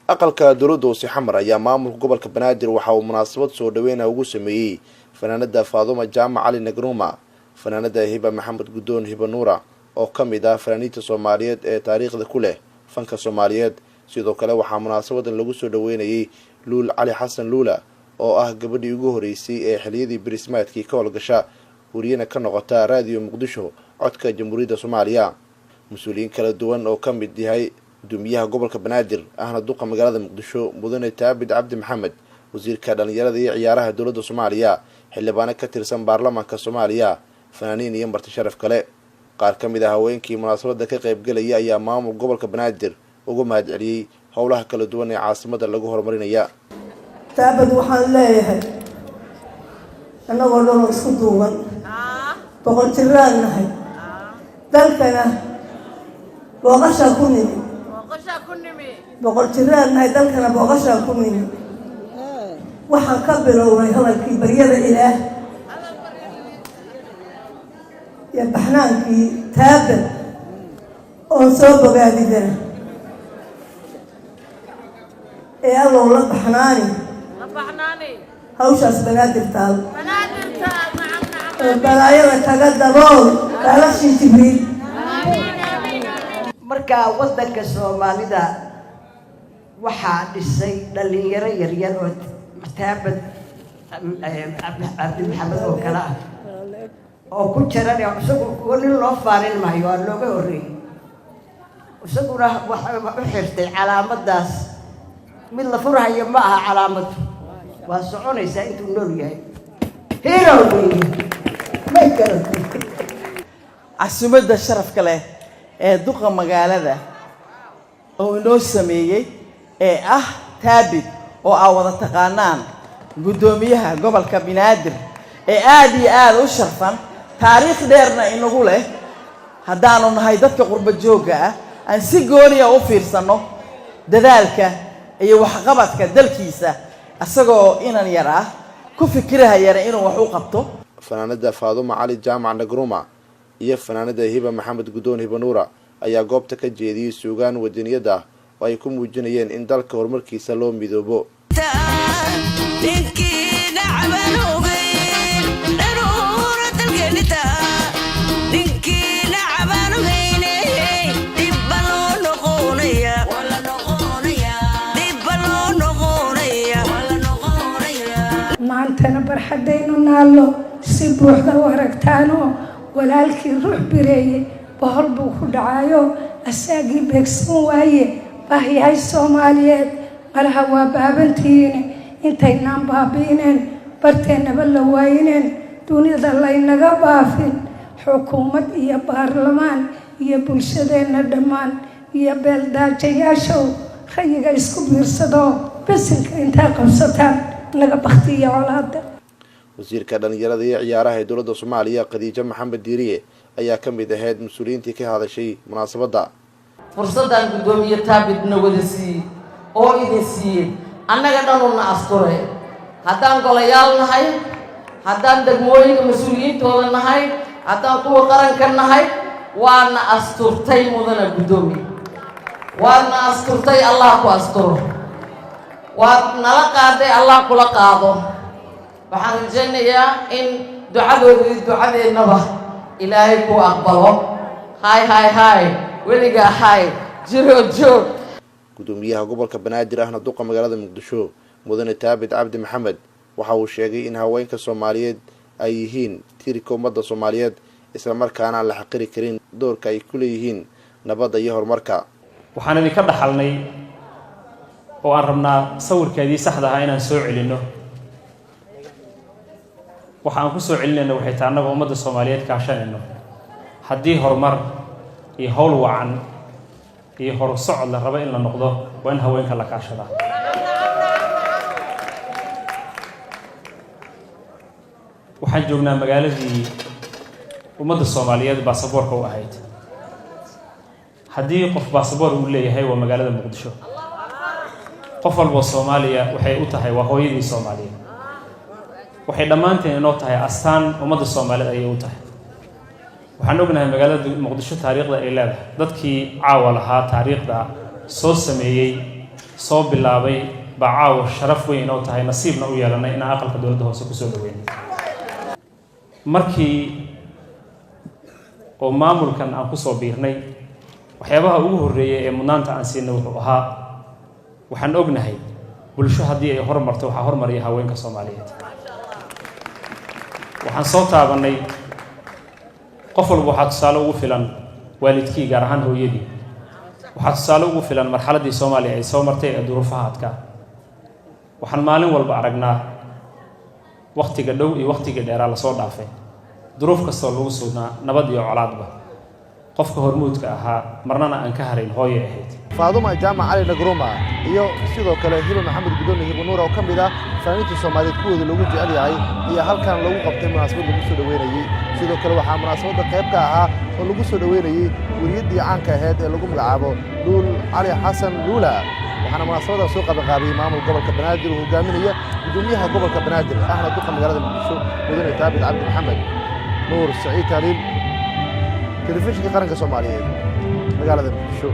aqalka dowladda hoose xamar ayaa maamulka gobolka banaadir waxa uu munaasabad soo dhaweyn ugu sameeyay fanaanada Faaduma Jaamac Cali Nagruma fanaanada Hiba Maxamed Gudoon Hiba Nuura oo kamid ah fanaaniinta Soomaaliyeed ee taariikhda ku leh fanka Soomaaliyeed sidoo kale waxaa munaasabadan lagu soo dhaweynayay Luul Cali Xasan Luula oo ah gabadhii ugu horeysay ee xiliyadii Birismaadkii ka howlgasha wariyana ka noqota raadiyo Muqdisho codka Jamhuuriyadda Soomaaliya مسؤولين kala duwan oo kamid yahay gudoomiyaha gobolka Banaadir ahna duqa magaalada Muqdisho mudane Taabid Cabdi Maxamed wasiirka dhalinyarada iyo ciyaaraha dowladda Soomaaliya xildhibaan ka tirsan baarlamaanka Soomaaliya fanaaniin iyo marti sharaf kale qaar kamid ah haweenkii munaasabada ka qayb galay ayaa maamulka gobolka Banaadir ugu mahadceliyay howlaha kala duwan ee caasimada lagu horumarinaya Taabid waxaan leeyahay anagoo dhan isku duuban boqol tiranahay dalkana بوغشا كوني بقول ترى إن هيدا كنا بوغشا كوني وحن كبر وهلا كي بريدة إله يا بحنان كي تابع أنصب بعدي ده يا الله لا بحناني هوش أسبنات التال بلايا وتقدمون لا شيء تبين marka wadanka Soomaalida waxa dhisay dhalinyaro yaryar oo Taabid Cabdi Maxamed oo kala oo ku jiran isagu wali loo faarin maayo looga horeeyay isaguna waxa u xirtay calaamadaas mid la furayo ma aha calaamad waa soconaysa intuu nool yahay hero ma karo asumada sharafka leh ee duqa magaalada oo inoo sameeyay ee ah Taabid oo wada taqaanaan gudoomiyaha gobolka Banaadir ee aad iyo aad u sharfan taariikh dheerna inagu leh hadaanu nahay dadka qurba jooga ah aan si gooni ah u fiirsano dadaalka iyo waxqabadka dalkiisa asagoo inan yar ah ku fikiraya inuu wax u qabto fanaanada Faaduma Cali Jaamac Nagruma iyo fanaanada Hiba Maxamed Gudoon Hiba Nuura ayaa goobta ka jeediyay suugaan wadaniyada oo ay ku muujinayeen in dalka horumarkiisa loo midoobo maantana barxadaynu naallo si buuxda u aragtaano walaalkii ruux bireeyay bahol buu ku dhacayo asaagii beegsan waaye bahyahay Soomaaliyeed malaha waa baabantiina intaynaan baabiineen barteenaba la waayineen dunida laynaga baafin xukuumad iyo baarlamaan iyo bulshadeena dhammaan iyo beeldaajayaashow rayiga isku biirsado basilka intaa qabsataan naga baktiyo colaada wasiirka dhalinyarada iyo ciyaaraha dowladda Soomaaliya Khadiija Maxamed Diiriye ayaa kamid ahayd mas'uuliyiintii ka hadashay munaasabada fursadan gudoomiye Taabidna wada si oo idin siiyay annaga dhanuna asturay hadaan golayaal nahay hadaan degmooyinka mas'uuliyiintooda nahay hadaan kuwa qaranka nahay waana asturtay mudana gudoomiye waana asturtay Allah ku asturo waana la qaaday Allah kula qaado waxaan rajaynayaa in ducadeennaba ilaahay ku aqbalo hay weliga jiro joog gudoomiyaha gobolka Banaadir ahna duqa magaalada Muqdisho mudane Taabid Cabdi Maxamed waxa uu sheegay in haweenka Soomaaliyeed ay yihiin tiirka ummadda Soomaaliyeed isla markaana la xaqiri karin doorka ay ku leeyihiin nabadda iyo horumarka waxaan idin ka dhaxalnay oo aan rabnaa sawirkeedii saxda ah inaan soo celino waxaan ku soo celinayna waxay tahay anaga ummadda Soomaaliyeed kaashanayno haddii horumar iyo hawl wacan iyo horusocod la rabo in la noqdo waa in haweenka la kaashada waxaan joognaa magaaladii ummadda Soomaaliyeed baasaboorka u ahayd haddii qof baasaboor uu leeyahay waa magaalada Muqdisho qof walba Soomaaliya waxay u tahay waa hooyadii Soomaaliyeed waxay dhamaanteen inoo tahay astaan ummadda Soomaaliyeed ay u tahay waxaan ognahay magaalada Muqdisho taariikhda ay leedahay dadkii caawa lahaa taariikhda soo sameeyay soo bilaabay bacaaw sharaf weyn oo tahay nasiibna u yeelanay in aqalka dowladda hoose ku soo dhaweyn markii oo maamulkan aan ku soo biirnay waxyaabaha ugu horeeyay ee mudnaanta aan siinay wuxuu ahaa waxaan ognahay bulsho haddii ay horumarto waxaa horumariya haweenka Soomaaliyeed waxaan soo taabanay qof walba waxaa tusaale ugu filan waalidkii gaar ahaan hooyadii waxaa tusaale ugu filan marxaladii Soomaaliya ay soo martay ee duruufaha adkaa waxaan maalin walba aragnaa waqtiga dhow iyo waqtiga dheer la soo dhaafay duruuf kasta lagu sugnaa nabad iyo colaadba qofka hormuudka ahaa marnana aan ka harin hooyo ahayd Faaduma Jaamac Cali Nagruma iyo sidoo kale Hiba Maxamed Gudoon Hiba Nuura oo kamid ah fanaaniinta Soomaaliyeed kuwooda lagu jecel yahay iyo halkan lagu qabtay munaasabad lagu soo dhaweynayay sidoo kale waxaa munaasabada qayb ka ahaa oo lagu soo dhaweynayay wariyadii caanka ahayd ee lagu magacaabo Luul Cali Xasan Luula waxaana munaasabada soo qabanqaabiyay maamul gobolka Banaadir oo hogaaminaya gudoomiyaha gobolka Banaadir ahna duqa magaalada Muqdisho Mudane Taabid Cabdi Maxamed Nuur Saciid Khalil telefishinka qaranka Soomaaliyeed magaalada Muqdisho